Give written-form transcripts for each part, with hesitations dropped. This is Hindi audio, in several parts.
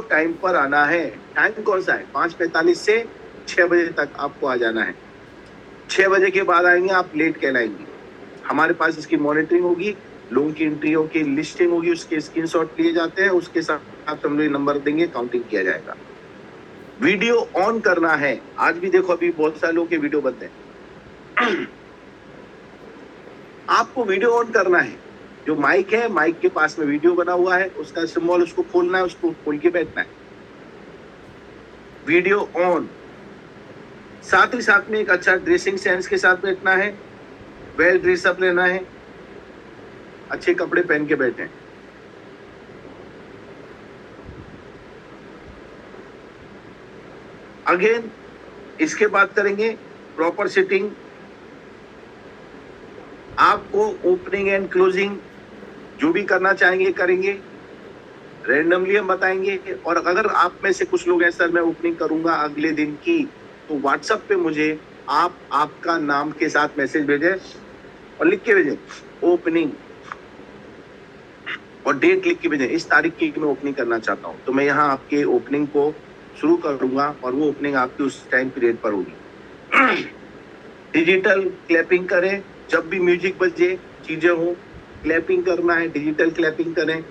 टाइम पर आना है। टाइम कौन सा है? 5:45 से 6 बजे तक आपको आ जाना है। 6 बजे के बाद आएंगे आप लेट कहलाएंगे। हमारे पास इसकी मॉनिटरिंग होगी, लोगों की एंट्रियों की लिस्टिंग होगी, उसके स्क्रीनशॉट लिए जाते हैं, उसके साथ हम लोग नंबर देंगे, काउंटिंग किया जाएगा। वीडियो ऑन करना है। आज भी देखो अभी बहुत सारे लोगों के वीडियो बंद है। आपको वीडियो ऑन करना है। जो माइक है, माइक के पास में वीडियो बना हुआ है, उसका सिंबल उसको खोलना है, उसको खोल के बैठना है। Video on. साथ ही साथ में एक अच्छा ड्रेसिंग सेंस के साथ बैठना है, वेल ड्रेसअप लेना है, अच्छे कपड़े पहन के बैठे। अगेन इसके बाद करेंगे प्रॉपर सिटिंग। आपको ओपनिंग एंड क्लोजिंग जो भी करना चाहेंगे करेंगे, रैंडमली हम बताएंगे। और अगर आप में से कुछ लोग हैं सर मैं ओपनिंग करूंगा अगले दिन की, तो व्हाट्सएप पे मुझे आप आपका नाम के साथ मैसेज भेजें और लिख के भेजें ओपनिंग, और डेट लिख के भेजें, इस तारीख की मैं ओपनिंग करना चाहता हूं। तो मैं यहाँ आपके ओपनिंग को शुरू करूंगा और वो ओपनिंग आपकी उस टाइम पीरियड पर होगी। डिजिटल क्लैपिंग करें, जब भी म्यूजिक बजे, चीजें हो, क्लैपिंग करना है, डिजिटल क्लैपिंग करें।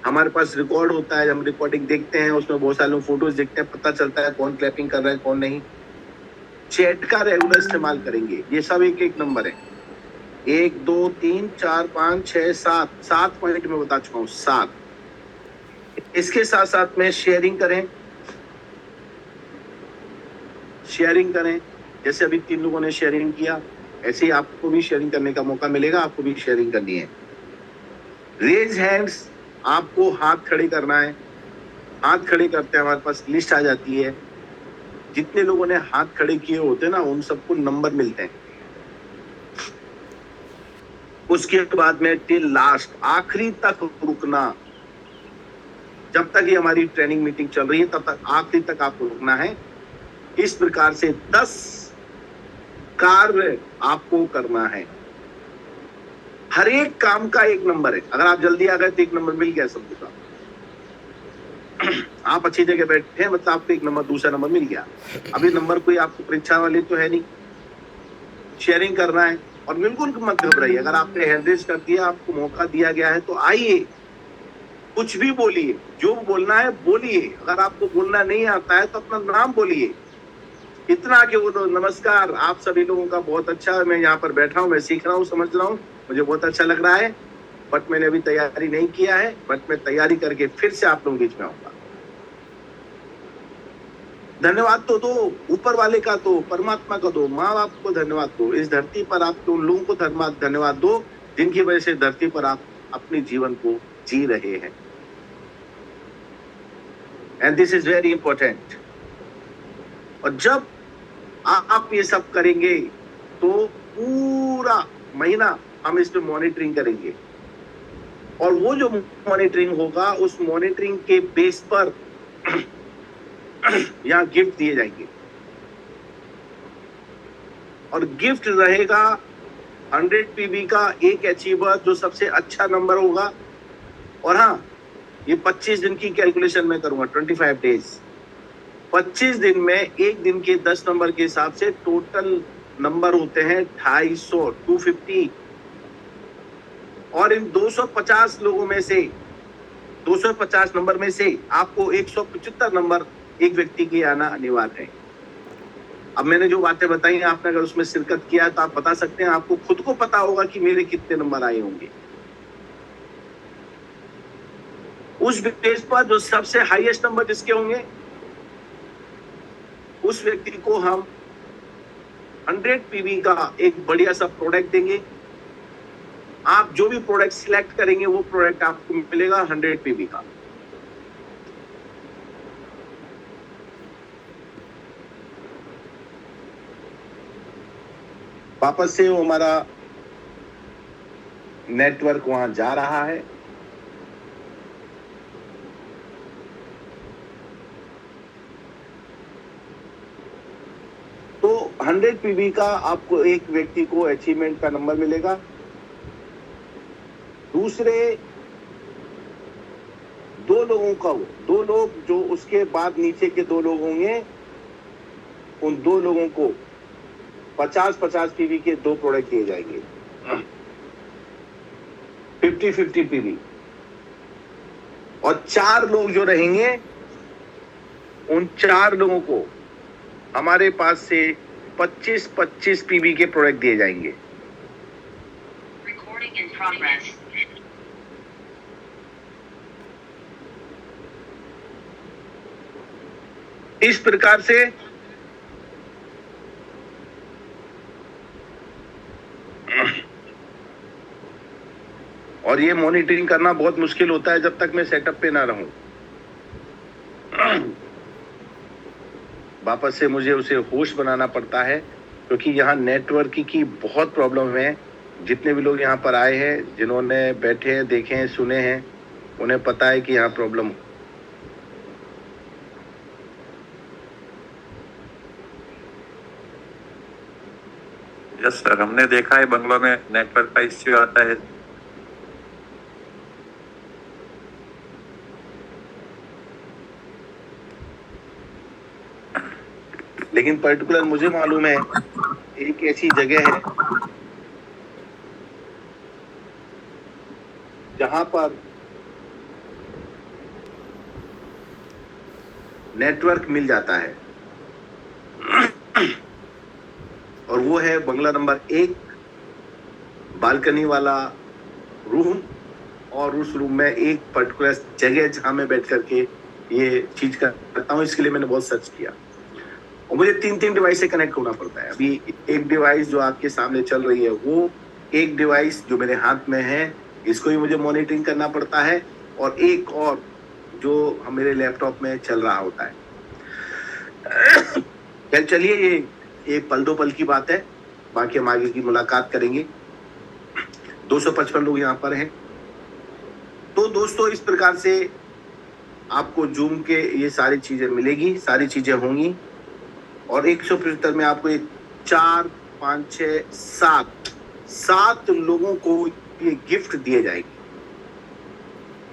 हमारे पास रिकॉर्ड होता है, हम रिकॉर्डिंग देखते हैं, उसमें बहुत सारे लोग फोटोज देखते हैं, पता चलता है कौन क्लैपिंग कर रहा है कौन नहीं। चैट का रेगुलर इस्तेमाल करेंगे। ये सब एक एक नंबर है, 1 2 3 4 5 6 7 पॉइंट में बता चुका हूँ, 7। इसके साथ साथ में शेयरिंग करें। शेयरिंग करें, जैसे अभी 3 लोगों ने शेयरिंग किया, ऐसे ही आपको भी शेयरिंग करने का मौका मिलेगा, आपको भी शेयरिंग करनी है। रेज हैंड्स, आपको हाथ खड़े करना है। हाथ खड़े करते हैं, हमारे पास लिस्ट आ जाती है, जितने लोगों ने हाथ खड़े किए होते हैं ना, उन सबको नंबर मिलते हैं। उसके बाद में टिल लास्ट, आखिरी तक रुकना। जब तक ये हमारी ट्रेनिंग मीटिंग चल रही है तब तक आखिरी तक आपको रुकना है। इस प्रकार से 10 कार्य आपको करना है। हर एक काम का एक नंबर है। अगर आप जल्दी आ गए तो एक नंबर मिल गया सबको। आप अच्छी जगह बैठे मतलब आपको एक नंबर, दूसरा नंबर मिल गया। अभी नंबर कोई आपको परीक्षा वाली तो है नहीं। शेयरिंग करना है और बिल्कुल मत घबराइए। अगर आपने हैंड रेज कर दिया, आपको मौका दिया गया है, तो आइए, कुछ भी बोलिए, जो बोलना है बोलिए। अगर आपको बोलना नहीं आता है तो अपना नाम बोलिए, इतना कि वो नमस्कार आप सभी लोगों का बहुत अच्छा, मैं यहाँ पर बैठा हूँ, मैं सीख रहा हूँ, समझ रहा हूँ, मुझे बहुत अच्छा लग रहा है, बट मैंने अभी तैयारी नहीं किया है, बट मैं तैयारी करके फिर से आप लोगों के बीच में आऊंगा। धन्यवाद तो दो, ऊपर वाले का दो, परमात्मा का दो, माँ बाप को धन्यवाद दो, इस धरती पर आप उन लोगों को धन्यवाद दो जिनकी वजह से धरती पर आप अपने जीवन को जी रहे हैं। And this is very important. और जब आप ये सब करेंगे तो पूरा महीना हम इस पे मॉनिटरिंग करेंगे, और वो जो मॉनिटरिंग होगा उस मॉनिटरिंग के बेस पर यहाँ गिफ्ट दिए जाएंगे। और गिफ्ट रहेगा 100 पीबी का एक अचीवर जो सबसे अच्छा नंबर होगा। और हाँ, ये 25 दिन की कैलकुलेशन में करूंगा, 25 डेज। 25 दिन में एक दिन के 10 नंबर के हिसाब से टोटल नंबर होते हैं 250, 250। और इन 250 लोगों में से, 250 नंबर में से आपको 175 नंबर एक व्यक्ति के आना अनिवार्य है। अब मैंने जो बातें बताई, आपने अगर उसमें शिरकत किया तो आप बता सकते हैं, आपको खुद को पता होगा कि मेरे कितने नंबर आए होंगे। उस बेस पर जो सबसे हाईएस्ट नंबर जिसके होंगे उस व्यक्ति को हम 100 पीवी का एक बढ़िया सा प्रोडक्ट देंगे। आप जो भी प्रोडक्ट सिलेक्ट करेंगे वो प्रोडक्ट आपको मिलेगा 100 पीवी का। वापस से वो हमारा नेटवर्क वहां जा रहा है। तो 100 पीवी का आपको एक व्यक्ति को अचीवमेंट का नंबर मिलेगा। दूसरे 2 लोगों का, वो 2 लोग जो उसके बाद नीचे के 2 लोग होंगे, उन 2 लोगों को 50-50 पीवी के 2 प्रोडक्ट दिए जाएंगे, 50-50 पीवी। और 4 लोग जो रहेंगे, उन 4 लोगों को हमारे पास से 25-25 पीवी के प्रोडक्ट दिए जाएंगे। Recording in progress. इस प्रकार से और ये मॉनिटरिंग करना बहुत मुश्किल होता है जब तक मैं सेटअप पे ना रहूं। वापस से मुझे उसे होस्ट बनाना पड़ता है, क्योंकि यहाँ नेटवर्क की बहुत प्रॉब्लम है। जितने भी लोग यहाँ पर आए हैं, जिन्होंने बैठे हैं, देखे हैं, सुने हैं, उन्हें पता है कि यहाँ प्रॉब्लम। यस सर, हमने देखा है बंगलों में नेटवर्क का इश्यू आता है। लेकिन पर्टिकुलर मुझे मालूम है एक ऐसी जगह है जहां पर नेटवर्क मिल जाता है, और वो है बंगला नंबर 1, बालकनी वाला रूम। और उस रूम में एक पर्टिकुलर जगह जहां मैं बैठ करके ये चीज करता हूँ। इसके लिए मैंने बहुत सर्च किया और मुझे 3 डिवाइस से कनेक्ट होना पड़ता है। अभी एक डिवाइस जो आपके सामने चल रही है, वो एक डिवाइस जो मेरे हाथ में है, इसको ही मुझे मॉनिटरिंग करना पड़ता है, और एक और जो मेरे लैपटॉप में चल रहा होता है। चलिए, ये पल दो पल की बात है, बाकी हम आगे की मुलाकात करेंगे। 255 लोग यहाँ पर हैं। तो दोस्तों, इस प्रकार से आपको जूम के ये सारी चीजें मिलेगी, सारी चीजें होंगी, और 175 में आपको 4, 5, 6, 7 लोगों को ये गिफ्ट दिए जाएंगे।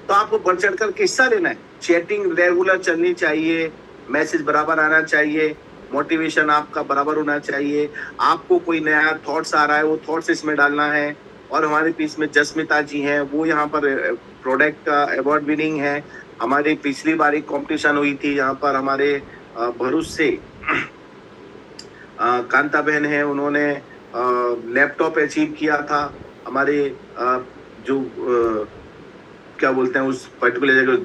तो आपको बढ़ चढ़ कर हिस्सा लेना है। चैटिंग रेगुलर चलनी चाहिए, मैसेज बराबर आना चाहिए, मोटिवेशन आपका बराबर होना चाहिए। आपको कोई नया थॉट्स आ रहा है, वो थॉट्स इसमें डालना है। और हमारे पीस में जसमिता जी हैं, वो यहाँ पर प्रोडक्ट का अवार्ड विनिंग है। हमारी पिछली बार एक कॉम्पिटिशन हुई थी, यहाँ पर हमारे भरूच से कांता बहन है, उन्होंने लैपटॉप अचीव किया था। हमारे जो क्या बोलते हैं उस पर्टिकुलर जगह,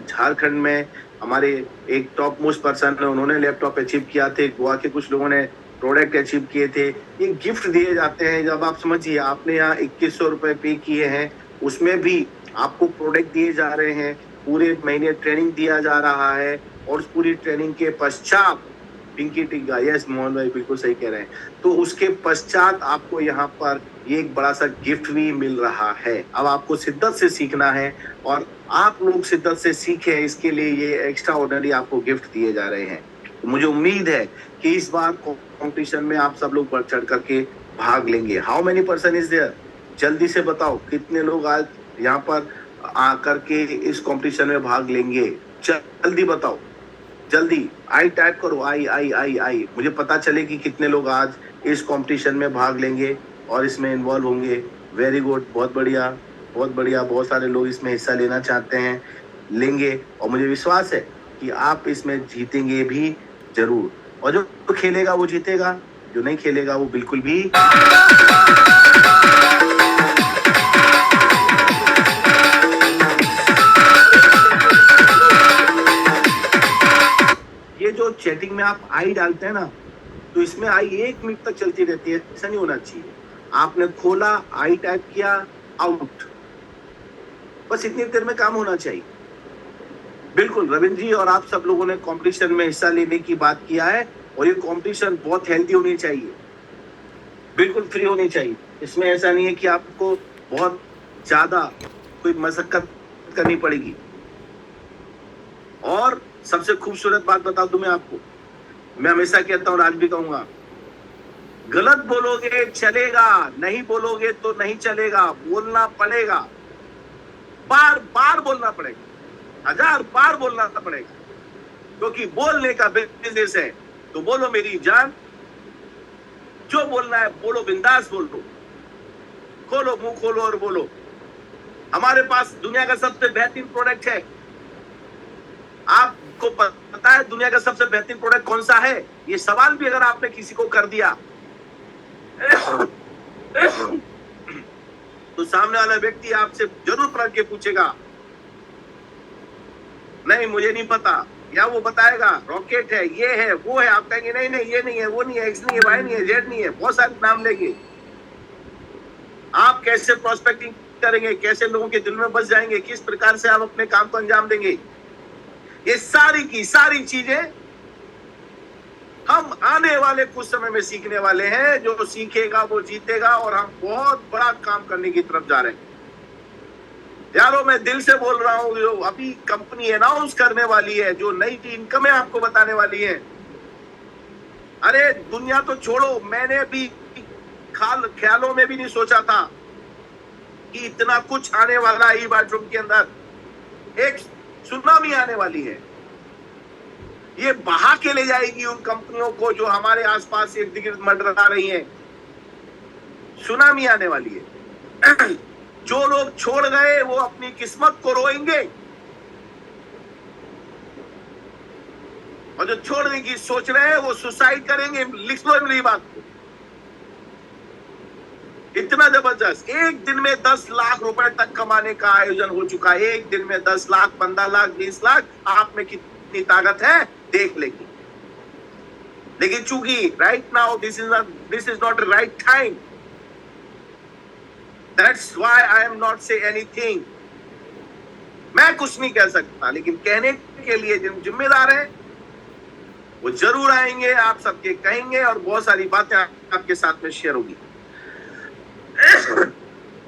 झारखंड में हमारे एक टॉप मोस्ट पर्सन है, उन्होंने लैपटॉप अचीव किया थे। गोवा के कुछ लोगों ने प्रोडक्ट अचीव किए थे। ये गिफ्ट दिए जाते हैं। जब आप समझिए, आपने यहाँ 2100 रुपए पे किए हैं, उसमें भी आपको प्रोडक्ट दिए जा रहे हैं। पूरे महीने ट्रेनिंग दिया जा रहा है, और उस पूरी ट्रेनिंग के पश्चात पिंकी टिग्गा, यस मोहन भाई बिल्कुल सही कह रहे हैं, तो उसके पश्चात आपको यहाँ पर ये एक बड़ा सा गिफ्ट भी मिल रहा है। अब आपको शिद्दत से सीखना है, और आप लोग शिद्दत से सीखें, इसके लिए ये एक्स्ट्रा ऑर्डिनरी आपको गिफ्ट दिए जा रहे हैं। तो मुझे उम्मीद है कि इस बार कॉम्पिटिशन में आप सब लोग बढ़ चढ़ करके भाग लेंगे। How many person is there? जल्दी से बताओ, कितने लोग आज यहाँ पर आकर के इस कॉम्पिटिशन में भाग लेंगे? जल्दी बताओ, जल्दी आई टाइप करो, आई। मुझे पता चले कि कितने लोग आज इस कंपटीशन में भाग लेंगे और इसमें इन्वॉल्व होंगे। वेरी गुड, बहुत बढ़िया, बहुत बढ़िया। बहुत सारे लोग इसमें हिस्सा लेना चाहते हैं, लेंगे, और मुझे विश्वास है कि आप इसमें जीतेंगे भी जरूर। और जो खेलेगा वो जीतेगा, जो नहीं खेलेगा वो बिल्कुल भी। ये जो चैटिंग में आप आई डालते हैं ना, तो इसमें आई 1 मिनट तक चलती रहती है। ऐसा नहीं होना चाहिए। आपने खोला, आई टाइप किया, आउट, बस इतनी देर में काम होना चाहिए। बिल्कुल रविंद्र जी और आप सब लोगों ने कंपटीशन में हिस्सा लेने की बात किया है, और ये कंपटीशन बहुत हेल्दी होनी चाहिए, बिल्कुल फ्री होनी चाहिए। इसमें ऐसा नहीं है कि आपको बहुत ज्यादा कोई मशक्कत करनी पड़ेगी। और सबसे खूबसूरत बात बता दूं मैं आपको, मैं हमेशा कहता हूं, आज भी कहूंगा, गलत बोलोगे चलेगा, नहीं बोलोगे तो नहीं चलेगा, बोलना पड़ेगा, बार बार बोलना पड़ेगा। 1000 बार बोलना पड़ेगा, क्योंकि बोलने का बिजनेस है। तो बोलो मेरी जान, जो बोलना है बोलो, बिंदास बोलो, खोलो मुंह खोलो और बोलो। हमारे पास दुनिया का सबसे बेहतरीन प्रोडक्ट है। आपको पता है दुनिया का सबसे बेहतरीन प्रोडक्ट कौन सा है? ये सवाल भी अगर आपने किसी को कर दिया तो सामने वाला व्यक्ति आपसे जरूर पलट के पूछेगा, नहीं मुझे नहीं पता, या वो बताएगा रॉकेट है, ये है, वो है। आप कहेंगे नहीं नहीं ये नहीं है, वो नहीं है, एक्स नहीं है, वाई नहीं है, जेड नहीं है, बहुत सारे नाम लेंगे। आप कैसे प्रोस्पेक्टिंग करेंगे, कैसे लोगों के दिल में बस जाएंगे, किस प्रकार से आप अपने काम को अंजाम देंगे, ये सारी की सारी चीजें हम आने वाले कुछ समय में सीखने वाले हैं। जो सीखेगा वो जीतेगा, और हम बहुत बड़ा काम करने की तरफ जा रहे हैं। यारों मैं दिल से बोल रहा हूं, जो अभी कंपनी अनाउंस करने वाली है, जो नई इनकमें आपको बताने वाली है, अरे दुनिया तो छोड़ो, मैंने भी ख्यालों में भी नहीं सोचा था कि इतना कुछ आने वाला है। ई-बाथरूम के अंदर एक सुनामी आने वाली है, ये बहा के ले जाएगी उन कंपनियों को जो हमारे आसपास इर्द गिर्द मंडरा रही हैं। सुनामी आने वाली है। जो लोग छोड़ गए वो अपनी किस्मत को रोएंगे, और जो छोड़ने की सोच रहे हैं वो सुसाइड करेंगे। लिख लो मेरी बात को, इतना जबरदस्त। एक दिन में 10 लाख रुपए तक कमाने का आयोजन हो चुका है। एक दिन में 10 लाख, 15 लाख, 20 लाख, आप में कितनी ताकत है देख लेंगे। लेकिन चूंकि right now this is not right time, that's why I am not say anything. मैं कुछ नहीं कह सकता, लेकिन कहने के लिए जिन जिम्मेदार हैं वो जरूर आएंगे, आप सबके कहेंगे, और बहुत सारी बातें आपके साथ में शेयर होगी।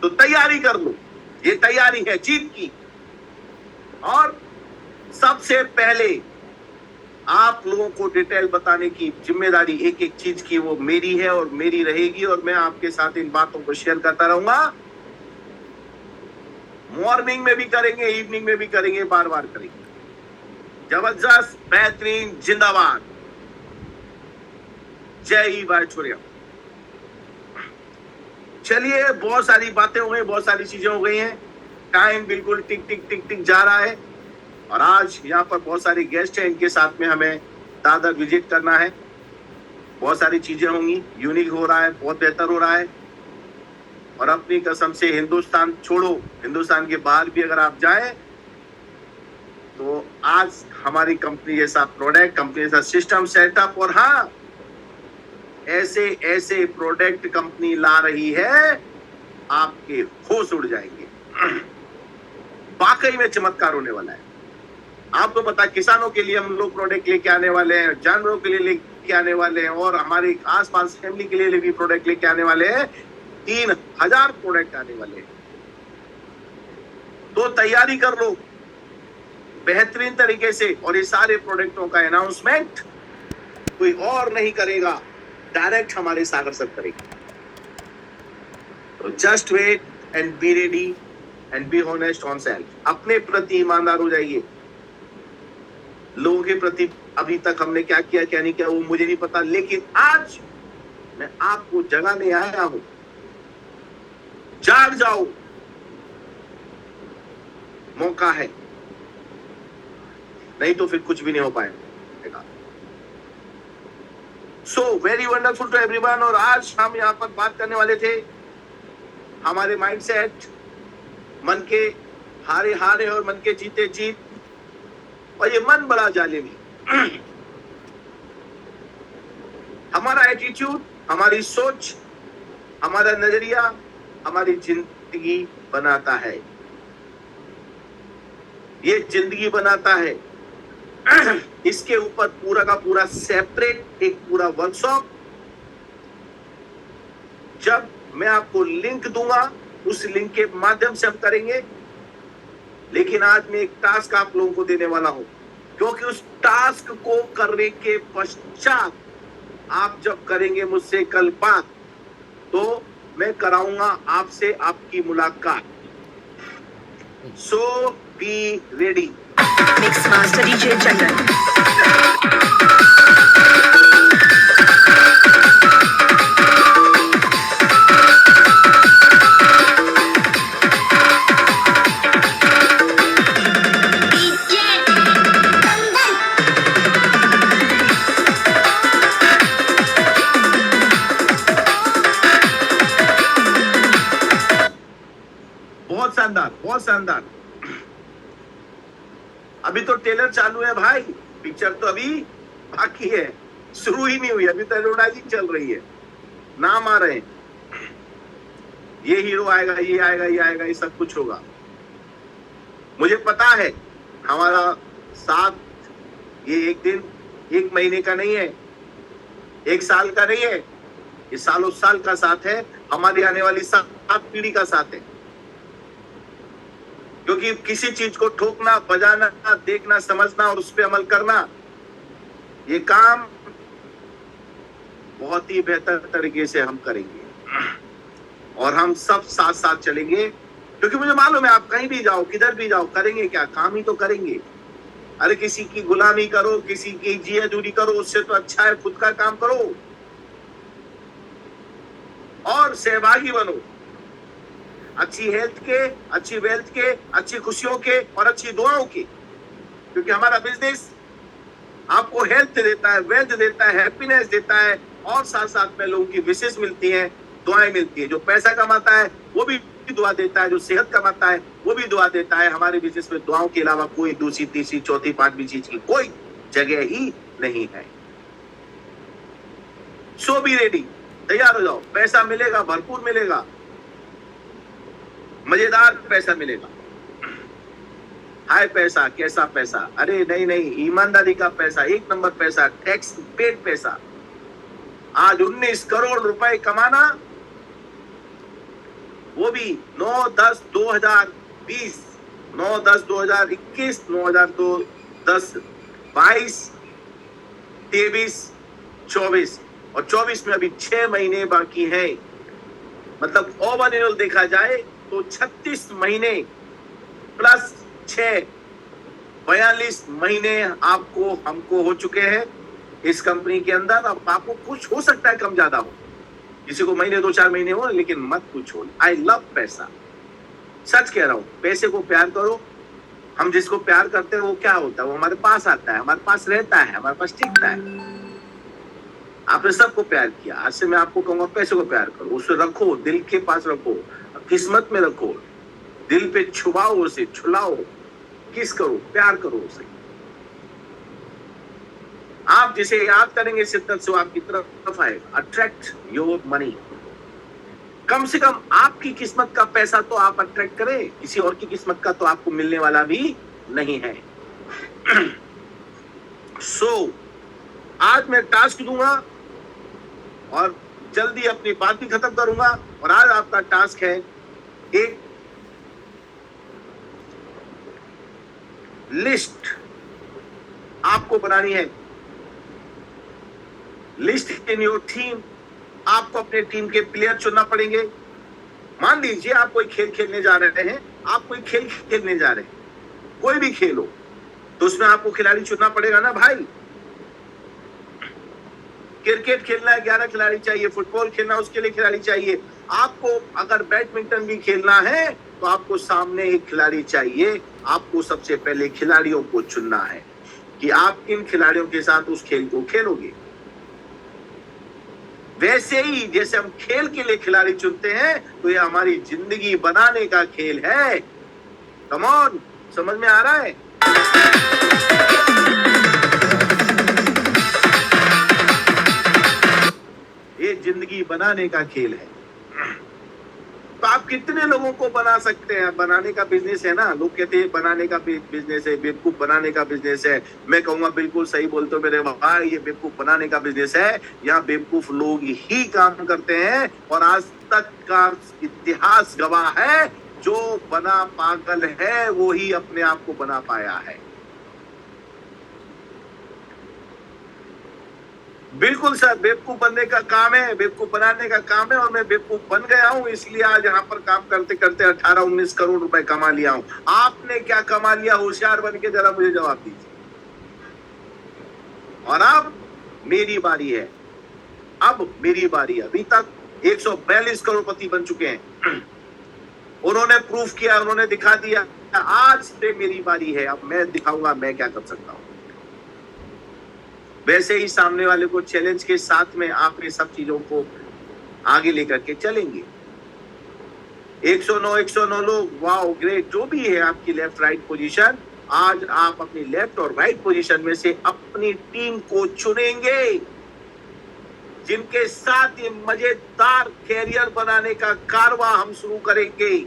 तो तैयारी कर लो, ये तैयारी है जीत की। और सबसे पहले आप लोगों को डिटेल बताने की जिम्मेदारी एक एक चीज की वो मेरी है और मेरी रहेगी, और मैं आपके साथ इन बातों को शेयर करता रहूंगा। मॉर्निंग में भी करेंगे, इवनिंग में भी करेंगे, बार बार करेंगे। जबरदस्त, बेहतरीन, जिंदाबाद, जय ही वाइचुरिया। चलिए, बहुत सारी बातें हो गई, बहुत सारी चीजें हो गई हैं। टाइम बिल्कुल टिक टिक टिक टिक जा रहा है, और आज यहाँ पर बहुत सारे गेस्ट हैं, इनके साथ में हमें दादर विजिट करना है। बहुत सारी चीजें होंगी, यूनिक हो रहा है, बहुत बेहतर हो रहा है। और अपनी कसम से हिंदुस्तान छोड़ो, हिंदुस्तान के बाहर भी अगर आप जाएं तो आज हमारी कंपनी जैसा प्रोडक्ट, कंपनी जैसा सिस्टम सेटअप, और हाँ ऐसे ऐसे प्रोडक्ट कंपनी ला रही है, आपके होश उड़ जाएंगे। वाकई में चमत्कार होने वाला है। आपको पता, किसानों के लिए हम लोग प्रोडक्ट लेके आने वाले हैं, जानवरों के लिए लेके आने वाले हैं, और हमारे आसपास फैमिली के लिए भी प्रोडक्ट लेके आने वाले हैं। 3000 प्रोडक्ट आने वाले हैं। तो तैयारी कर लो बेहतरीन तरीके से। और ये सारे प्रोडक्टों का अनाउंसमेंट कोई और नहीं करेगा, डायरेक्ट हमारे सागर सर करेंगे। तो just wait and be ready and be honest on self. अपने प्रति ईमानदार हो जाइए। लोगों के प्रति अभी तक हमने क्या किया क्या नहीं किया वो मुझे नहीं पता, लेकिन आज मैं आपको जगाने आया हूं। जाग जाओ, मौका है, नहीं तो फिर कुछ भी नहीं हो पाएगा। So very wonderful to everyone. और आज हम यहाँ पर बात करने वाले थे हमारे माइंडसेट, मन के हारे हारे और मन के जीते जीत। और ये मन बड़ा जालिम है। हमारा एटीट्यूड, हमारी सोच, हमारा नजरिया हमारी जिंदगी बनाता है। ये जिंदगी बनाता है। इसके ऊपर पूरा का पूरा सेपरेट एक पूरा वर्कशॉप, जब मैं आपको लिंक दूंगा उस लिंक के माध्यम से हम करेंगे। लेकिन आज मैं एक टास्क आप लोगों को देने वाला हूं, क्योंकि उस टास्क को करने के पश्चात आप जब करेंगे मुझसे कल बात, तो मैं कराऊंगा आपसे आपकी मुलाकात। So be ready. Mix Master DJ Chandan. बहुत शानदार, बहुत शानदार। अभी तो ट्रेलर चालू है भाई, पिक्चर तो अभी बाकी है, शुरू ही नहीं हुई, अभी तो एडवर्टाइजिंग चल रही है, नाम आ रहे हैं, ये हीरो आएगा, ये आएगा, ये आएगा, ये सब कुछ होगा। मुझे पता है हमारा साथ ये एक दिन, एक महीने का नहीं है, एक साल का नहीं है, ये सालों साल का साथ है, हमारी आने वाली 7 पीढ़ी का साथ है। क्योंकि किसी चीज को ठोकना, बजाना, देखना, समझना और उस पर अमल करना, ये काम बहुत ही बेहतर तरीके से हम करेंगे और हम सब साथ साथ चलेंगे। क्योंकि मुझे मालूम है आप कहीं भी जाओ, किधर भी जाओ, करेंगे क्या, काम ही तो करेंगे। अरे किसी की गुलामी करो, किसी की जिया दूरी करो, उससे तो अच्छा है खुद का काम करो और सहभागी बनो, अच्छी हेल्थ के, अच्छी वेल्थ के, अच्छी खुशियों के और अच्छी दुआओं के। क्योंकि हमारा बिजनेस आपको हेल्थ देता है, वेल्थ देता है, हैप्पीनेस देता है और साथ साथ में लोगों की विशेष मिलती है, दुआएं मिलती है। जो पैसा कमाता है वो भी दुआ देता है, जो सेहत कमाता है वो भी दुआ देता है। हमारे बिजनेस में दुआओं के अलावा कोई दूसरी, तीसरी, चौथी, पांचवी चीज की कोई जगह ही नहीं है। सो बी रेडी, तैयार हो जाओ, पैसा मिलेगा, भरपूर मिलेगा, मजेदार पैसा मिलेगा। हाय पैसा, कैसा पैसा? अरे नहीं नहीं, ईमानदारी का पैसा, एक नंबर पैसा, टैक्स पेड पैसा। आज 19 करोड़ रुपए कमाना, वो भी 9/10/2020, 9/10/2021, 9/10/2022, 23, 24 और 24 में अभी 6 महीने बाकी हैं। मतलब ओवरऑल देखा जाए तो 36 महीने प्लस 6, 42 महीने आपको हमको हो चुके हैं इस कंपनी के अंदर। अब आपको कुछ हो सकता है कम ज्यादा हो, किसी को महीने 2-4 महीने हो, लेकिन मत पूछो। आई लव पैसा, सच कह रहा हूं, पैसे को प्यार करो। हम जिसको प्यार करते हैं वो क्या होता है, वो हमारे पास आता है, हमारे पास रहता है, हमारे पास टिकता है। आपने सबको प्यार किया, आज से मैं आपको कहूंगा पैसे को प्यार करो, उसे रखो, दिल के पास रखो, किस्मत में रखो, दिल पे छुपाओ, उसे छुलाओ, किस करो, प्यार करो उसे। आप जिसे याद करेंगे शिद्दत से वो आपकी तरफ आएगा। Attract your money. कम से कम आपकी किस्मत का पैसा तो आप अट्रैक्ट करें, किसी और की किस्मत का तो आपको मिलने वाला भी नहीं है। सो आज मैं टास्क दूंगा और जल्दी अपनी बात भी खत्म करूंगा। और आज आपका टास्क है एक लिस्ट आपको बनानी है। List in your team. आपको अपने टीम के प्लेयर चुनना पड़ेंगे। मान लीजिए आप कोई खेल खेलने जा रहे हैं, आप कोई खेल खेलने जा रहे हैं, कोई भी खेल हो, तो उसमें आपको खिलाड़ी चुनना पड़ेगा ना भाई। क्रिकेट खेलना है 11 खिलाड़ी चाहिए, फुटबॉल खेलना उसके लिए खिलाड़ी चाहिए। आपको अगर बैडमिंटन भी खेलना है तो आपको सामने एक खिलाड़ी चाहिए। आपको सबसे पहले खिलाड़ियों को चुनना है कि आप किन खिलाड़ियों के साथ उस खेल को खेलोगे। वैसे ही जैसे हम खेल के लिए खिलाड़ी चुनते हैं, तो ये हमारी जिंदगी बनाने का खेल है। कम ऑन, समझ में आ रहा है? ये जिंदगी बनाने का खेल है। तो आप कितने लोगों को बना सकते हैं? बनाने का बिजनेस है ना। लोग कहते हैं बनाने का बिजनेस है, बेवकूफ बनाने का बिजनेस है। मैं कहूंगा बिल्कुल सही बोलते हो मेरे भाई, ये बेवकूफ बनाने का बिजनेस है। यहाँ बेवकूफ लोग ही काम करते हैं और आज तक का इतिहास गवाह है, जो बना पागल है वो ही अपने आप को बना पाया है। बिल्कुल सर, बेवकूफ बनने का काम है, बेवकूफ बनाने का काम है, और मैं बेवकूफ बन गया हूँ, इसलिए आज यहाँ पर काम करते करते 18-19 करोड़ रुपए कमा लिया हूँ। आपने क्या कमा लिया, होशियार बन के जरा मुझे जवाब दीजिए। और अब मेरी बारी है, अब मेरी बारी है। अभी तक 142 करोड़पति बन चुके हैं, उन्होंने प्रूफ किया, उन्होंने दिखा दिया। आज से मेरी बारी है, अब मैं दिखाऊंगा मैं क्या कर सकता हूं। वैसे ही सामने वाले को चैलेंज के साथ में आप ये सब चीजों को आगे लेकर के चलेंगे। 109 लोग, वाओ ग्रेट, जो भी है आपकी लेफ्ट राइट पोजीशन, आज आप अपनी लेफ्ट और राइट पोजीशन में से अपनी टीम को चुनेंगे, जिनके साथ ये मजेदार कैरियर बनाने का कारवां हम शुरू करेंगे।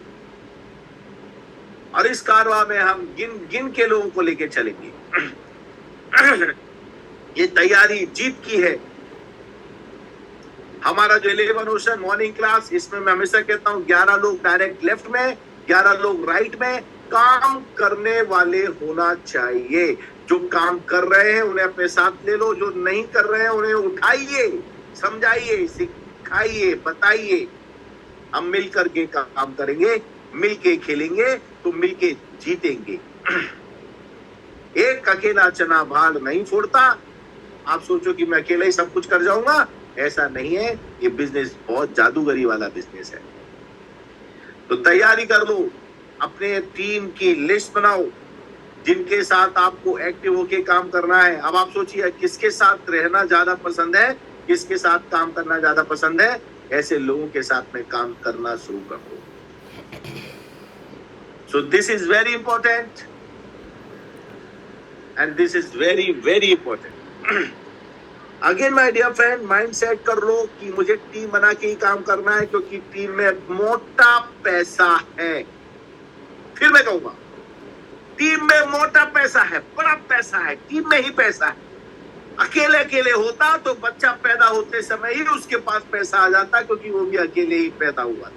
और इस कारवां में हम गिन गिन के लोगों को लेके चलेंगे। ये तैयारी जीत की है। हमारा जो 11 ओशन मॉर्निंग क्लास, इसमें मैं हमेशा कहता हूं 11 लोग डायरेक्ट लेफ्ट में, 11 लोग राइट में काम करने वाले होना चाहिए। जो काम कर रहे हैं उन्हें अपने साथ ले लो, जो नहीं कर रहे हैं उन्हें उठाइए, समझाइए, सिखाइए, बताइए। हम मिलकर के काम करेंगे, मिलके खेलेंगे तो मिलके जीतेंगे। एक अकेला चना भाल नहीं फोड़ता। आप सोचो कि मैं अकेला ही सब कुछ कर जाऊंगा, ऐसा नहीं है। ये बिजनेस बहुत जादूगरी वाला बिजनेस है। तो तैयारी कर लो, अपने टीम की लिस्ट बनाओ, जिनके साथ आपको एक्टिव होके काम करना है। अब आप सोचिए किसके साथ रहना ज्यादा पसंद है, किसके साथ काम करना ज्यादा पसंद है। ऐसे लोगों के साथ में काम करना शुरू कर दो। So this is very important and this is very very important. Again my dear friend, mind set कर लो कि मुझे टीम बना के ही काम करना है, क्योंकि टीम में मोटा पैसा है। फिर मैं कहूंगा, टीम में मोटा पैसा है, बड़ा पैसा है, टीम में ही पैसा है। अकेले अकेले होता तो बच्चा पैदा होते समय ही उसके पास पैसा आ जाता, क्योंकि वो भी अकेले ही पैदा हुआ था।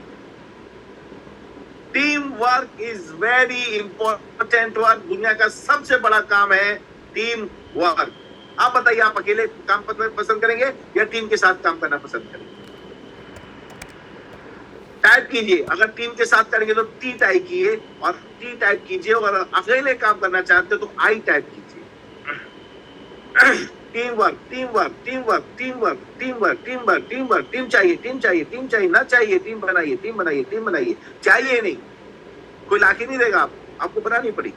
Team work is very important work. दुनिया का सबसे बड़ा काम है टीम वर्क। आप बताइए, आप अकेले काम पसंद करेंगे या टीम के साथ काम करना पसंद करेंगे? टाइप कीजिए, अगर टीम के साथ करेंगे तो टी टाइप कीजिए और टी टाइप कीजिए, और अकेले काम करना चाहते हो तो आई टाइप कीजिए। Team work, team work, team work, team work, team work, team work, team work, team चाहिए, टीम चाहिए, टीम चाहिए, ना चाहिए टीम बनाइए, टीम बनाइए, टीम बनाइए। चाहिए नहीं, कोई लाके नहीं देगा, आपको बनानी पड़ेगी।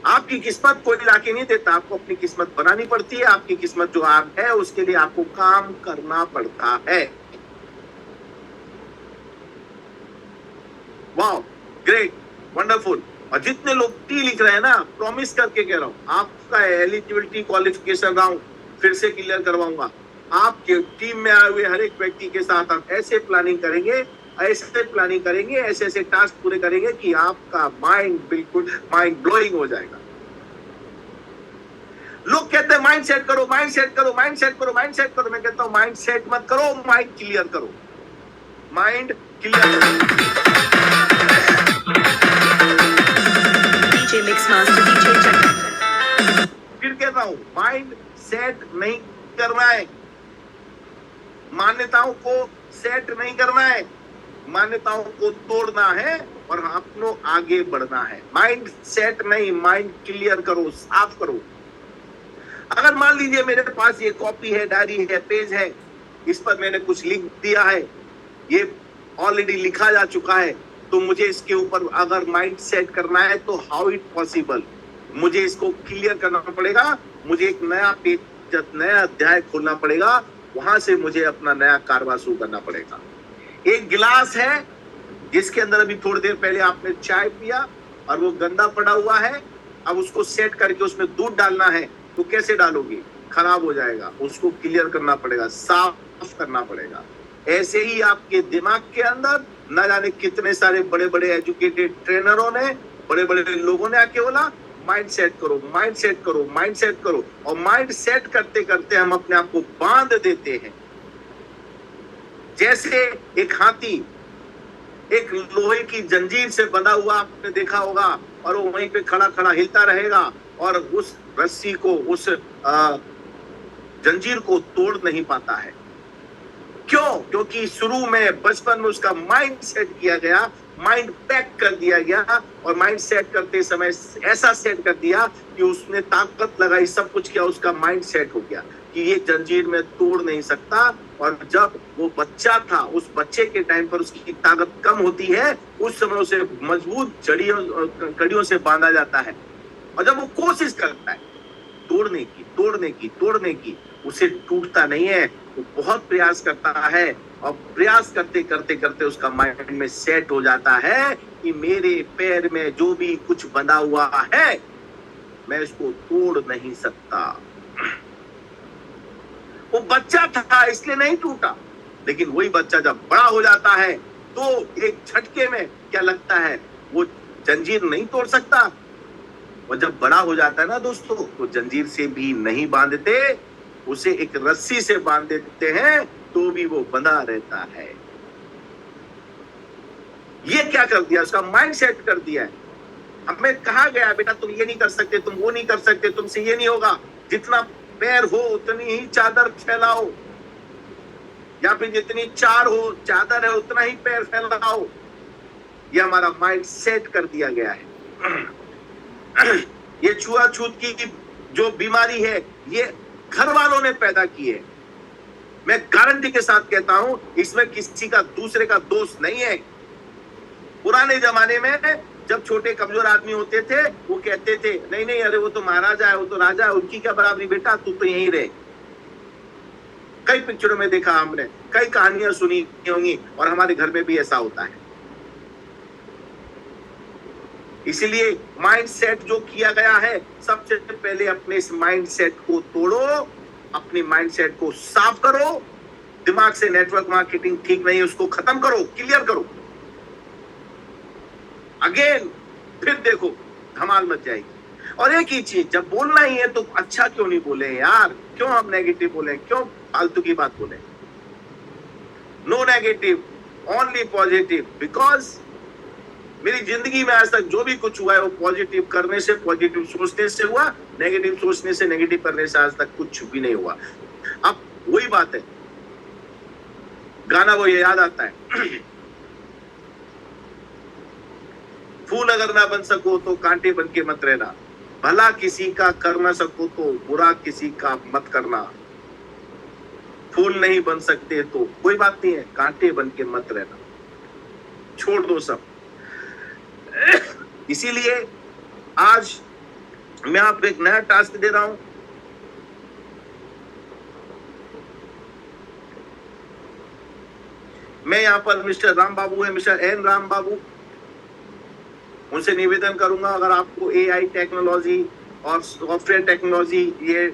आपकी किस्मत कोई लाके नहीं देता, आपको अपनी किस्मत बनानी पड़ती है। आपकी किस्मत जो आप है उसके लिए आपको काम करना पड़ता है। Wow great, wonderful. और जितने लोग टी लिख रहे हैं ना, प्रॉमिस करके कह रहा हूं, आपका एलिजिबिलिटी क्वालिफिकेशन राउंड फिर से क्लियर करवाऊंगा। आपके टीम में आए हुए हर एक व्यक्ति के साथ आप ऐसे प्लानिंग करेंगे, ऐसे प्लानिंग करेंगे, ऐसे ऐसे टास्क पूरे करेंगे कि आपका माइंड बिल्कुल माइंड ब्लोइंग हो जाएगा। लोग कहते हैं माइंड सेट करो, माइंड सेट करो, माइंड सेट करो, माइंड सेट करो। मैं कहता हूं माइंड सेट मत करो, माइंड क्लियर करो, माइंड क्लियर करो। DJ Mix Master DJ Chakra. फिर कहता हूं माइंड सेट नहीं करना है, मान्यताओं को सेट नहीं करना है, मान्यताओं को तोड़ना है और अपनों आगे बढ़ना है। माइंड सेट नहीं, माइंड क्लियर करो, साफ करो। अगर मान लीजिए मेरे पास ये कॉपी है, डायरी है, पेज है, इस पर मैंने कुछ लिख दिया है, ये ऑलरेडी लिखा जा चुका है, तो मुझे इसके ऊपर अगर माइंड सेट करना है तो हाउ इट पॉसिबल, मुझे इसको क्लियर करना पड़ेगा। मुझे एक नया पेज, नया अध्याय खोलना पड़ेगा, वहां से मुझे अपना नया कारवां शुरू करना पड़ेगा। एक गिलास है जिसके अंदर अभी थोड़ी देर पहले आपने चाय पिया और वो गंदा पड़ा हुआ है, अब उसको सेट करके उसमें दूध डालना है, तो कैसे डालोगे? खराब हो जाएगा, उसको क्लियर करना पड़ेगा, साफ करना पड़ेगा। ऐसे ही आपके दिमाग के अंदर न जाने कितने सारे बड़े बड़े एजुकेटेड ट्रेनरों ने, बड़े बड़े लोगों ने आके बोला माइंड सेट करो, माइंड सेट करो, माइंड सेट करो। और माइंड सेट करते करते हम अपने आप को बांध देते हैं। जैसे एक हाथी एक लोहे की जंजीर से बंधा हुआ आपने देखा होगा, और वो वहीं पे खड़ा खड़ा हिलता रहेगा, और उस रस्सी को, उस जंजीर को तोड़ नहीं पाता है। क्यों? क्योंकि शुरू में बचपन में उसका माइंड सेट किया गया, माइंड पैक कर दिया गया, और माइंड सेट करते समय ऐसा सेट कर दिया कि उसने ताकत लगाई, सब कुछ किया, उसका माइंड सेट हो गया कि ये जंजीर में तोड़ नहीं सकता। और जब वो बच्चा था, उस बच्चे के टाइम पर उसकी ताकत कम होती है, उस समय उसे मजबूत कड़ियों से बांधा जाता है। और जब वो कोशिश करता है तोड़ने की, उसे टूटता नहीं है। वो बहुत प्रयास करता है, और प्रयास करते करते करते उसका माइंड में सेट हो जाता है कि मेरे पैर में जो भी कुछ बंधा हुआ है, मैं इसको तोड़ नहीं सकता। वो बच्चा था इसलिए नहीं टूटा, लेकिन वही बच्चा जब बड़ा हो जाता है तो एक झटके में क्या लगता है, वो जंजीर नहीं तोड़ सकता। और जब बड़ा हो जाता है ना दोस्तों, तो जंजीर से भी नहीं बांधते, उसे एक रस्सी से बांध देते हैं, तो भी वो बंधा रहता है। ये क्या कर दिया? उसका माइंड सेट कर दिया है। हमें कहा गया बेटा तुम ये नहीं कर सकते, तुम वो नहीं कर सकते, तुमसे ये नहीं होगा, जितना पैर हो उतनी ही चादर फैलाओ, या फिर जितनी चादर है उतना ही पैर फैलाओ। ये हमारा माइंड सेट कर दिया गया है। ये छुआछूत की जो बीमारी है, ये घर वालों ने पैदा की है। मैं गारंटी के साथ कहता हूं, इसमें किसी का दूसरे का दोष नहीं है। पुराने जमाने में जब छोटे कमजोर आदमी होते थे, वो कहते थे नहीं नहीं, अरे वो तो महाराजा है, वो तो राजा है, उनकी क्या बराबरी बेटा, तू तो यहीं रहे। कई पिक्चरों में देखा हमने, कई कहानियां सुनी होंगी, और हमारे घर में भी ऐसा होता है। इसीलिए माइंड सेट जो किया गया है, सबसे पहले अपने इस माइंड सेट को तोड़ो, अपने माइंड सेट को साफ करो। दिमाग से नेटवर्क मार्केटिंग ठीक नहीं, उसको खत्म करो, क्लियर करो। अगेन फिर देखो धमाल मच जाएगी। और एक ही चीज, जब बोलना ही है तो अच्छा क्यों नहीं बोले यार? क्यों हम नेगेटिव बोले? क्यों फालतू की बात बोले? No negative, only positive. Because मेरी जिंदगी में आज तक जो भी कुछ हुआ है, वो पॉजिटिव करने से, पॉजिटिव सोचने से हुआ। नेगेटिव सोचने से, नेगेटिव करने से आज तक कुछ भी नहीं हुआ। अब वही बात है, गाना वो ये याद आता है, फूल अगर ना बन सको तो कांटे बन के मत रहना, भला किसी का कर ना सको तो बुरा किसी का मत करना। फूल नहीं बन सकते तो कोई बात नहीं है, कांटे बन के मत रहना, छोड़ दो सब। इसीलिए आज मैं आपको एक नया टास्क दे रहा हूं। मैं यहां पर मिस्टर राम बाबू है, मिस्टर एन राम बाबू, उनसे निवेदन करूंगा, अगर आपको एआई टेक्नोलॉजी और सॉफ्टवेयर टेक्नोलॉजी, ये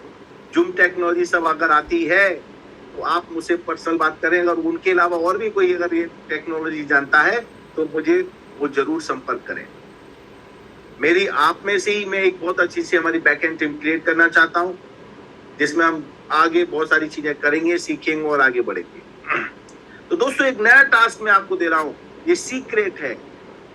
जूम टेक्नोलॉजी सब अगर आती है, तो आप मुझसे पर्सनल बात करें। अगर उनके अलावा और भी कोई अगर ये टेक्नोलॉजी जानता है, तो मुझे वो जरूर संपर्क करें। मेरी आप में से ही मैं एक बहुत अच्छी सी हमारी बैकएंड टीम क्रिएट करना चाहता हूं, जिसमें हम आगे बहुत सारी चीजें करेंगे, सीखेंगे और आगे बढ़ेंगे। तो दोस्तों, एक नया टास्क मैं आपको दे रहा हूं, ये सीक्रेट है।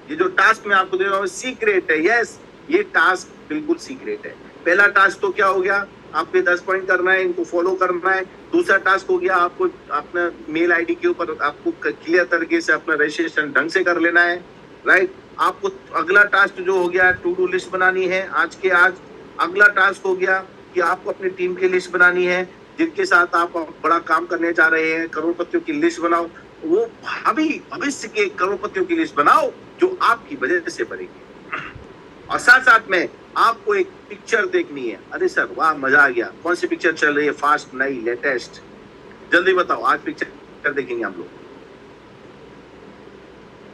ये जो टास्क मैं आपको दे रहा हूँ सीक्रेट है। यस, ये टास्क बिल्कुल सीक्रेट है। पहला टास्क तो क्या हो गया, आपको 10 पॉइंट करना है, इनको फॉलो करना है। दूसरा टास्क हो गया, आपको अपना मेल आईडी के ऊपर आपको क्लियर तरीके से अपना रजिस्ट्रेशन ढंग से कर लेना है, राइट। आपको अगला टास्क जो हो गया, टू डू लिस्ट बनानी है आज के आज। अगला टास्क हो गया कि आपको अपनी टीम की लिस्ट बनानी है, जिनके साथ आप बड़ा काम करने जा रहे हैं। करोड़पतियों की लिस्ट बनाओ, वो भविष्य के करोड़पतियों की लिस्ट बनाओ जो आपकी वजह से बनेगी। और साथ साथ में आपको एक पिक्चर देखनी है। अरे सर वाह, मजा आ गया। कौन सी पिक्चर चल रही है? फास्ट, नई, लेटेस्ट? जल्दी बताओ, आज पिक्चर देखेंगे हम लोग।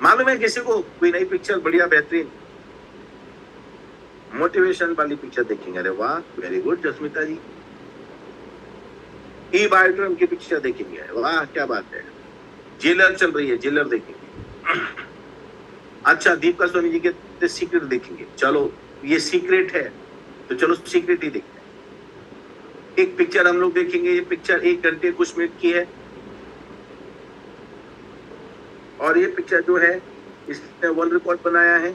मालूम है किसी को कोई नई पिक्चर बढ़िया बेहतरीन मोटिवेशन वाली पिक्चर देखेंगे? अरे वाह, वेरी गुड जस्मिता जी। ई बायोड्रम की पिक्चर देखेंगे? वाह क्या बात है। जेलर चल रही है, जेलर देखेंगे। अच्छा, दीपिका सोनी जी के सीक्रेट देखेंगे। चलो ये सीक्रेट है तो चलो सीक्रेट ही देखते हैं। एक पिक्चर हम लोग देखेंगे। ये पिक्चर 1 घंटे कुछ मिनट की है, और ये पिक्चर जो है इसने वर्ल्ड रिकॉर्ड बनाया है।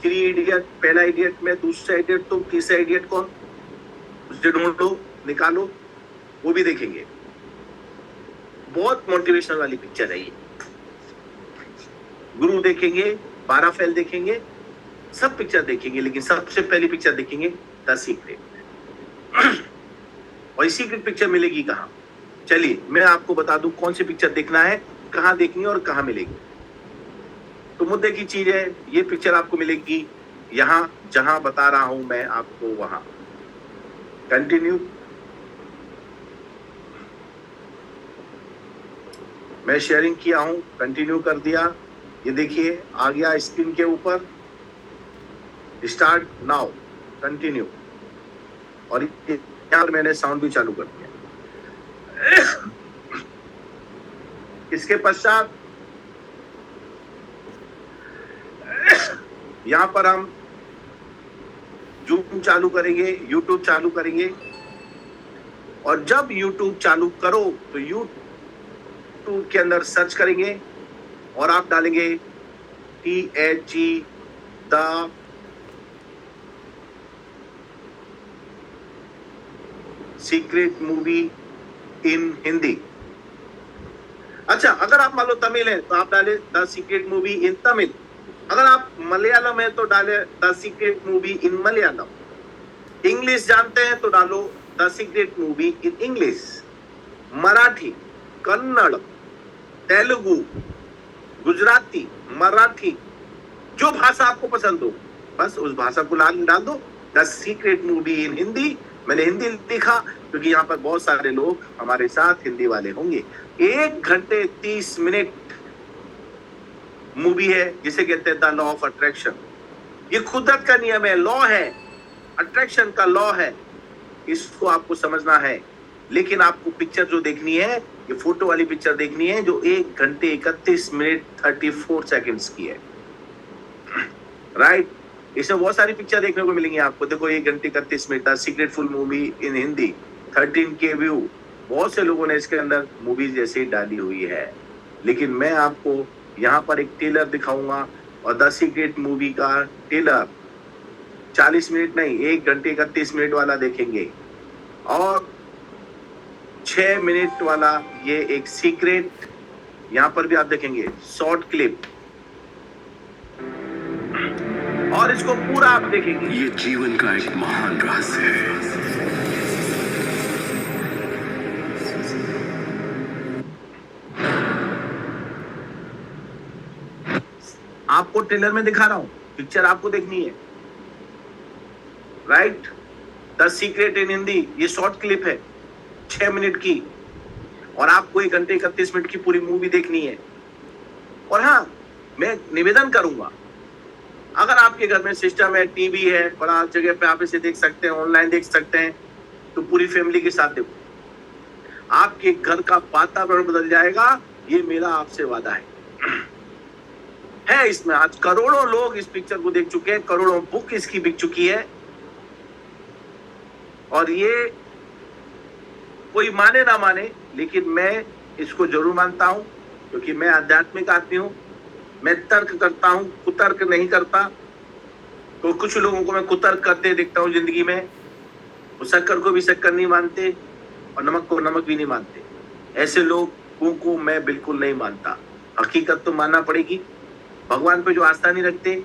3 इडियट, पहला इडियट में, दूसरा इडियट तो, तीसरा इडियट कौन? उसे ढूंढ लो, निकालो। वो भी देखेंगे। बहुत मोटिवेशनल वाली पिक्चर है ये। गुरु देखेंगे, 12 फेल देखेंगे, सब पिक्चर देखेंगे, लेकिन सबसे पहली पिक्चर देखेंगे द सीक्रेट। और ये सीक्रेट पिक्चर मिलेगी कहाँ? चलिए मैं आपको बता दूं कौन सी पिक्चर देखना है, कहाँ देखनी है और कहाँ मिलेगी। तो मुद्दे की चीज है, ये पिक्चर आपको मिलेगी यहां जहां बता रहा हूं मैं आपको, वहां। कंटिन्यू। मैं शेयरिंग किया हूं, कंटिन्यू कर दिया। ये देखिए आ गया स्क्रीन के ऊपर, स्टार्ट नाउ, कंटिन्यू। और यहां पर मैंने साउंड भी चालू कर दिया। इसके पश्चात यहां पर हम जूम चालू करेंगे, यूट्यूब चालू करेंगे। और जब यूट्यूब चालू करो तो यूट्यूब के अंदर सर्च करेंगे और आप डालेंगे THE द सीक्रेट मूवी इन हिंदी। अच्छा, अगर आप मान लो तमिल है तो आप डाले द सीक्रेट मूवी इन तमिल। अगर आप मलयालम है तो डाले the secret movie in Malayalam. English जानते हैं तो डालो the secret movie in English. Marathi, Kannada, Telugu, Gujarati, Marathi, जो भाषा आपको पसंद हो बस उस भाषा को डाल दो द सीक्रेट मूवी इन हिंदी। मैंने हिंदी लिखा क्योंकि यहाँ पर बहुत सारे लोग हमारे साथ हिंदी वाले होंगे। 1 घंटे 30 मिनट मूवी है जिसे कहते हैं द लॉ ऑफ अट्रैक्शन। ये कुदरत का नियम है, लॉ है, अट्रैक्शन का लॉ है, इसको आपको समझना है। लेकिन आपको पिक्चर जो देखनी है, ये फोटो वाली पिक्चर देखनी है जो 1 घंटे 31 मिनट 34 सेकंड्स की है। राइट, इसमें बहुत सारी पिक्चर देखने को मिलेंगी आपको। देखो 1 घंटे 31 minute the secret full movie in Hindi, 13K view. बहुत से लोगों ने इसके अंदर मूवी जैसे डाली हुई है, लेकिन मैं आपको यहाँ पर एक ट्रेलर दिखाऊंगा और द सीक्रेट मूवी का ट्रेलर 40 मिनट नहीं 1 घंटे 31 मिनट वाला देखेंगे और 6 मिनट वाला ये एक सीक्रेट यहाँ पर भी आप देखेंगे शॉर्ट क्लिप, और इसको पूरा आप देखेंगे। ये जीवन का एक महान रहस्य है। आपको ट्रेलर में दिखा रहा हूं, पिक्चर आपको देखनी है। Right, the secret in Hindi, ये शॉर्ट क्लिप है 6 मिनट की, और आपको 1 घंटे 31 मिनट की पूरी मूवी देखनी है। और हाँ, मैं निवेदन करूंगा, अगर आपके घर में सिस्टम है, टीवी है, बड़ा जगह पे आप इसे देख सकते हैं, ऑनलाइन देख सकते हैं, तो पूरी फैमिली के साथ देखो। आपके घर का वातावरण बदल जाएगा, ये मेरा आपसे वादा है। इसमें आज करोड़ों लोग इस पिक्चर को देख चुके हैं, करोड़ों बुक इसकी बिक चुकी है। और ये कोई माने ना माने, लेकिन मैं इसको जरूर मानता हूं क्योंकि मैं आध्यात्मिक आदमी हूं। मैं तर्क करता हूं, कुतर्क नहीं करता। तो कुछ लोगों को मैं कुतर्क करते देखता हूं जिंदगी में। वो शक्कर को भी शक्कर नहीं मानते और नमक को नमक भी नहीं मानते। ऐसे लोगों को मैं बिल्कुल नहीं मानता। हकीकत तो मानना पड़ेगी। भगवान पे जो आस्था नहीं रखते,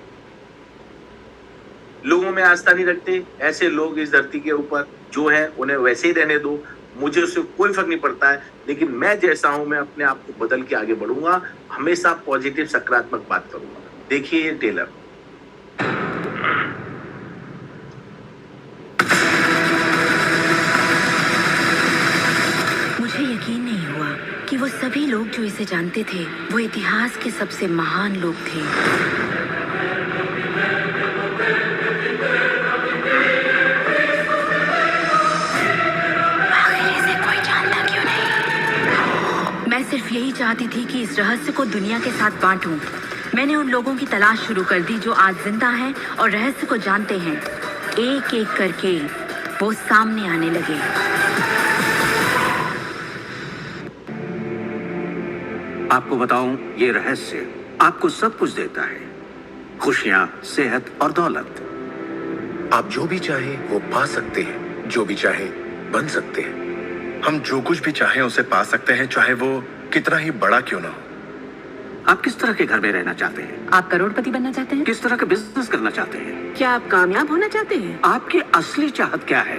लोगों में आस्था नहीं रखते, ऐसे लोग इस धरती के ऊपर जो है उन्हें वैसे ही रहने दो। मुझे उससे कोई फर्क नहीं पड़ता है, लेकिन मैं जैसा हूं मैं अपने आप को बदल के आगे बढ़ूंगा। हमेशा पॉजिटिव सकारात्मक बात करूंगा। देखिए ये ट्रेलर। मुझे यकीन नहीं हुआ कि वो सभी लोग जो इसे जानते थे वो इतिहास के सबसे महान लोग थे। आखिर इसे कोई जानता क्यों नहीं? मैं सिर्फ यही चाहती थी कि इस रहस्य को दुनिया के साथ बांटूं। मैंने उन लोगों की तलाश शुरू कर दी जो आज जिंदा हैं और रहस्य को जानते हैं। एक एक करके वो सामने आने लगे। आपको बताऊं, ये रहस्य आपको सब कुछ देता है, खुशियां, सेहत और दौलत। आप जो भी चाहे वो पा सकते हैं, जो भी चाहे बन सकते हैं। हम जो कुछ भी चाहें उसे पा सकते हैं, चाहे वो कितना ही बड़ा क्यों ना हो। आप किस तरह के घर में रहना चाहते हैं? आप करोड़पति बनना चाहते हैं? किस तरह का बिजनेस करना चाहते हैं? क्या आप कामयाब होना चाहते हैं? आपकी असली चाहत क्या है?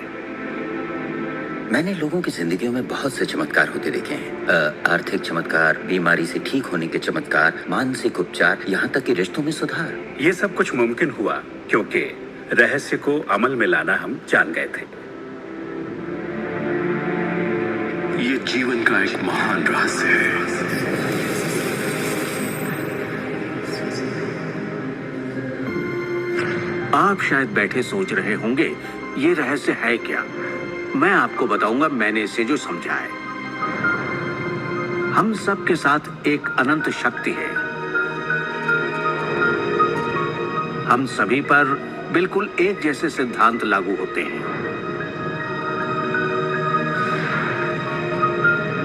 मैंने लोगों की जिंदगियों में बहुत से चमत्कार होते देखे हैं। आर्थिक चमत्कार, बीमारी से ठीक होने के चमत्कार, मानसिक उपचार, यहाँ तक कि रिश्तों में सुधार। ये सब कुछ मुमकिन हुआ क्योंकि रहस्य को अमल में लाना हम जान गए थे। ये जीवन का एक महान रहस्य है। आप शायद बैठे सोच रहे होंगे ये रहस्य है क्या? मैं आपको बताऊंगा मैंने इसे जो समझा है। हम सब के साथ एक अनंत शक्ति है। हम सभी पर बिल्कुल एक जैसे सिद्धांत लागू होते हैं।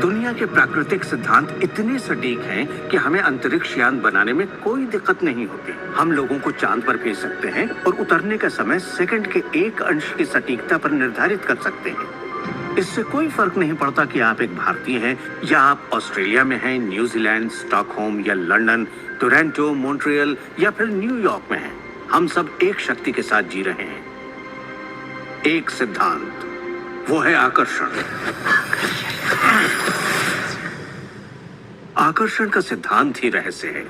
दुनिया के प्राकृतिक सिद्धांत इतने सटीक हैं कि हमें अंतरिक्ष यान बनाने में कोई दिक्कत नहीं होती। हम लोगों को चांद पर भेज सकते हैं और उतरने का समय सेकंड के 1 अंश की सटीकता पर निर्धारित कर सकते हैं। इससे कोई फर्क नहीं पड़ता कि आप एक भारतीय हैं या आप ऑस्ट्रेलिया में हैं, न्यूजीलैंड, स्टॉकहोम या लंदन, टोरंटो, मॉन्ट्रियल या फिर न्यूयॉर्क में हैं। हम सब एक शक्ति के साथ जी रहे हैं, एक सिद्धांत, वो है आकर्षण। आकर्षण का सिद्धांत ही रहस्य है।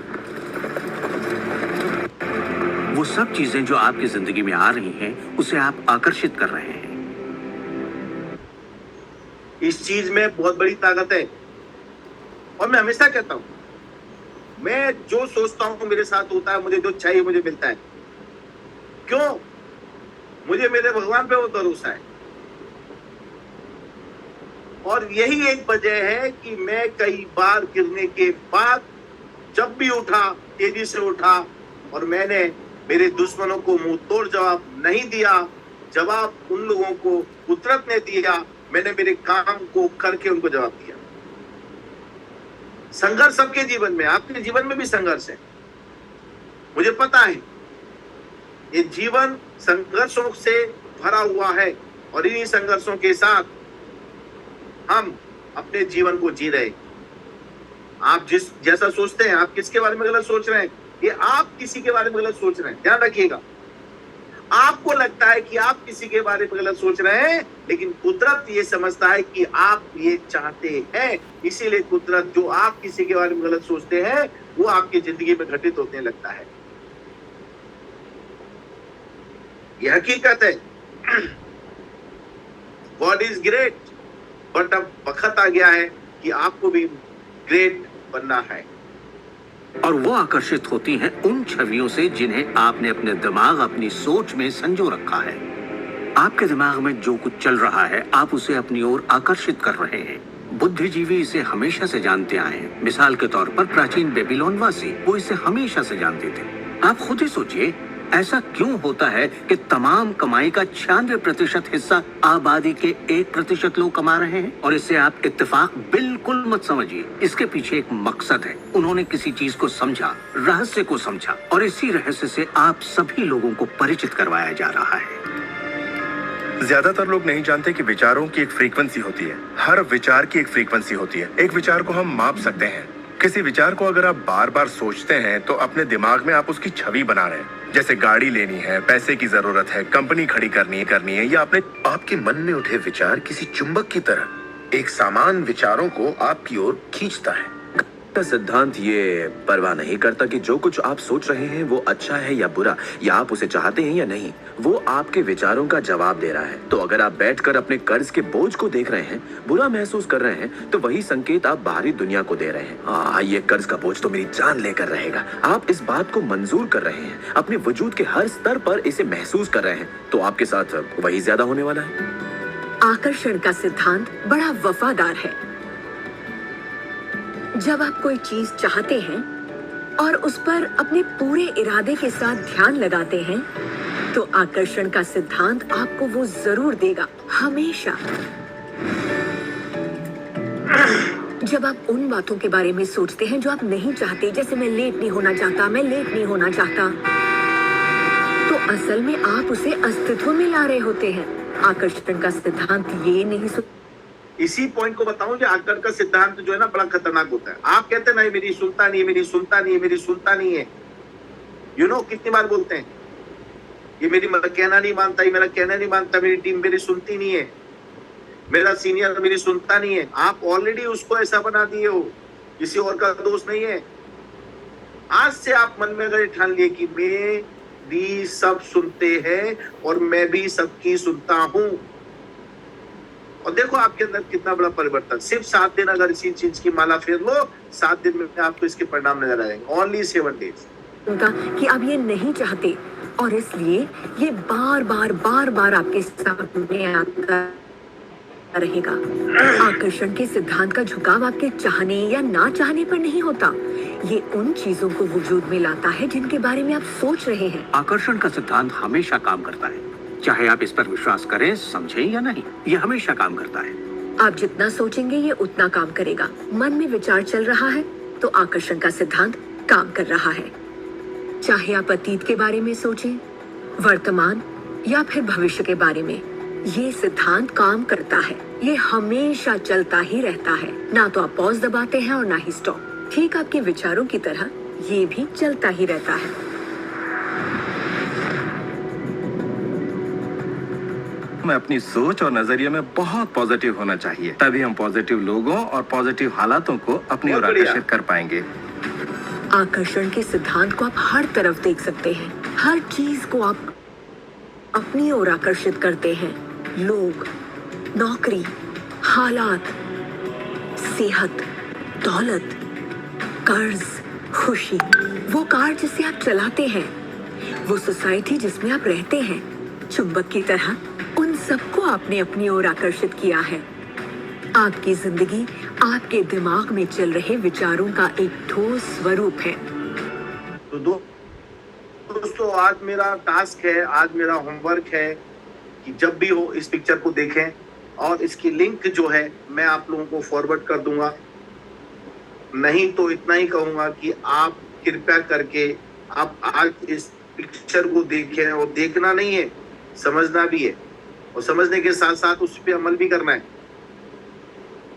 वो सब चीजें जो आपकी जिंदगी में आ रही हैं, उसे आप आकर्षित कर रहे हैं। इस चीज में बहुत बड़ी ताकत है। और मैं हमेशा कहता हूं, मैं जो सोचता हूं मेरे साथ होता है, मुझे जो चाहिए मुझे मिलता है। क्यों? मुझे मेरे भगवान पे वो भरोसा है। और यही एक वजह है कि मैं कई बार गिरने के बाद जब भी उठा, तेजी से उठा, और मैंने मेरे दुश्मनों को मुंह तोड़ जवाब नहीं दिया। जवाब उन लोगों को कुदरत ने दिया, मैंने मेरे काम को करके उनको जवाब दिया। संघर्ष सबके जीवन में, आपके जीवन में भी संघर्ष है, मुझे पता है। ये जीवन संघर्षों से भरा हुआ है और इन्हीं संघर्षों के साथ हम अपने जीवन को जी रहे। आप जिस जैसा सोचते हैं, आप किसके बारे में गलत सोच रहे हैं, ये आप किसी के बारे में गलत सोच रहे हैं। ध्यान रखिएगा, आपको लगता है कि आप किसी के बारे में गलत सोच रहे हैं, लेकिन कुदरत ये समझता है कि आप ये चाहते हैं। इसीलिए कुदरत जो आप किसी के बारे में गलत सोचते हैं, वो आपकी जिंदगी में घटित होने लगता है। ये हकीकत है। गॉड इज ग्रेट, बट अब वक्त आ गया है कि आपको भी ग्रेट बनना है। और वो आकर्षित होती हैं उन छवियों से जिन्हें आपने अपने दिमाग, अपनी सोच में संजो रखा है। आपके दिमाग में जो कुछ चल रहा है, आप उसे अपनी ओर आकर्षित कर रहे हैं। बुद्धिजीवी इसे हमेशा से जानते आए हैं। मिसाल के तौर पर प्राचीन बेबीलोन वासी, वो इसे हमेशा से जानते थे। आप खुद ही सोचिए, ऐसा क्यों होता है कि तमाम कमाई का 96% हिस्सा आबादी के 1% लोग कमा रहे हैं? और इसे आप इत्तेफाक बिल्कुल मत समझिए, इसके पीछे एक मकसद है। उन्होंने किसी चीज को समझा, रहस्य को समझा, और इसी रहस्य से आप सभी लोगों को परिचित करवाया जा रहा है। ज्यादातर लोग नहीं जानते कि विचारों की एक फ्रीक्वेंसी होती है। हर विचार की एक फ्रीक्वेंसी होती है। एक विचार को हम माप सकते हैं। किसी विचार को अगर आप बार बार सोचते हैं तो अपने दिमाग में आप उसकी छवि बना रहे हैं। जैसे गाड़ी लेनी है, पैसे की जरूरत है, कंपनी खड़ी करनी है, या अपने आपके मन में उठे विचार किसी चुंबक की तरह एक सामान विचारों को आपकी ओर खींचता है। का सिद्धांत ये परवाह नहीं करता कि जो कुछ आप सोच रहे हैं वो अच्छा है या बुरा, या आप उसे चाहते हैं या नहीं। वो आपके विचारों का जवाब दे रहा है। तो अगर आप बैठकर अपने कर्ज के बोझ को देख रहे हैं, बुरा महसूस कर रहे हैं, तो वही संकेत आप बाहरी दुनिया को दे रहे हैं। ये कर्ज का बोझ तो मेरी जान लेकर रहेगा। आप इस बात को मंजूर कर रहे हैं, अपने वजूद के हर स्तर पर इसे महसूस कर रहे हैं, तो आपके साथ वही ज्यादा होने वाला है। आकर्षण का सिद्धांत बड़ा वफादार है। जब आप कोई चीज चाहते हैं और उस पर अपने पूरे इरादे के साथ ध्यान लगाते हैं, तो आकर्षण का सिद्धांत आपको वो जरूर देगा, हमेशा। जब आप उन बातों के बारे में सोचते हैं जो आप नहीं चाहते, जैसे मैं लेट नहीं होना चाहता, मैं लेट नहीं होना चाहता, तो असल में आप उसे अस्तित्व में ला रहे होते हैं। आकर्षण का सिद्धांत ये नहीं इसी पॉइंट को बताऊं कि आकर का सिद्धांत जो है ना बड़ा खतरनाक होता है। आप कहते हैं ना मेरी सुनता नहीं है, मेरी सुनता नहीं है, मेरी सुनता नहीं है, यू नो कितनी बार बोलते हैं ये मेरी कहना नहीं मानता, ये मेरा कहना नहीं मानता, मेरी टीम मेरी सुनती नहीं है, मेरा सीनियर मेरी सुनता नहीं है। आप ऑलरेडी उसको ऐसा बना दिए हो, किसी और का दोष नहीं है। आज से आप मन में अगर ठान लिए कि मैं भी सब सुनते हैं और मैं भी सबकी सुनता हूं, और देखो आपके अंदर कितना बड़ा परिवर्तन। सिर्फ 7 दिन अगर इसी चीज की माला फेर लो, 7 दिन में आपको इसके परिणाम नजर आएंगे। Only 7 days. उनका कि आप ये नहीं चाहते और इसलिए ये बार बार आपके सामने आता रहेगा। आकर्षण के सिद्धांत का झुकाव आपके चाहने या ना चाहने पर नहीं होता, ये उन चीजों को वजूद में लाता है जिनके बारे में आप सोच रहे हैं। आकर्षण का सिद्धांत हमेशा काम करता है, चाहे आप इस पर विश्वास करें, समझें या नहीं, ये हमेशा काम करता है। आप जितना सोचेंगे ये उतना काम करेगा। मन में विचार चल रहा है तो आकर्षण का सिद्धांत काम कर रहा है। चाहे आप अतीत के बारे में सोचें, वर्तमान या फिर भविष्य के बारे में, ये सिद्धांत काम करता है। ये हमेशा चलता ही रहता है, ना तो आप पॉज दबाते हैं और ना ही स्टॉप। ठीक आपके विचारों की तरह ये भी चलता ही रहता है। हमें अपनी सोच और नजरिए में बहुत पॉजिटिव होना चाहिए, तभी हम पॉजिटिव लोगों और पॉजिटिव हालातों को अपनी ओर आकर्षित कर पाएंगे। आकर्षण के सिद्धांत को आप हर तरफ देख सकते हैं। हर चीज को आप अपनी ओर आकर्षित करते हैं। लोग, नौकरी, हालात, सेहत, दौलत, कर्ज, खुशी, वो कार जिसे आप चलाते हैं, वो सोसाइटी जिसमें आप रहते हैं, चुंबक की तरह उन सबको आपने अपनी ओर आकर्षित किया है। आपकी जिंदगी आपके दिमाग में चल रहे विचारों का एक ठोस स्वरूप है। तो दोस्तों आज मेरा टास्क है, आज मेरा होमवर्क है कि जब भी हो इस पिक्चर को देखें और इसकी लिंक जो है मैं आप लोगों को फॉरवर्ड कर दूंगा। नहीं तो इतना ही कहूंगा कि आप कृपया करके आप आज इस पिक्चर को देखें, और देखना नहीं है, समझना भी है, और समझने के साथ साथ उस पर अमल भी करना है।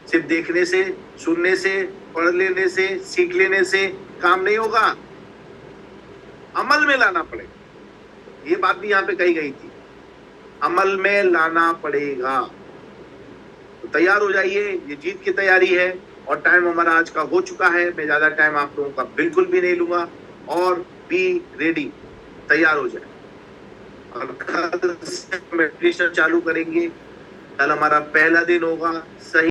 सिर्फ देखने से, सुनने से, पढ़ लेने से, सीख लेने से काम नहीं होगा, अमल में लाना पड़ेगा। ये बात भी यहाँ पे कही गई थी, अमल में लाना पड़ेगा। तो तैयार हो जाइए, ये जीत की तैयारी है और टाइम हमारा आज का हो चुका है। मैं ज्यादा टाइम आप लोगों का बिल्कुल भी नहीं लूंगा, और बी रेडी, तैयार हो जाए। और कल से मेडिटेशन चालू करेंगे। कल हमारा पहला दिन होगा। सही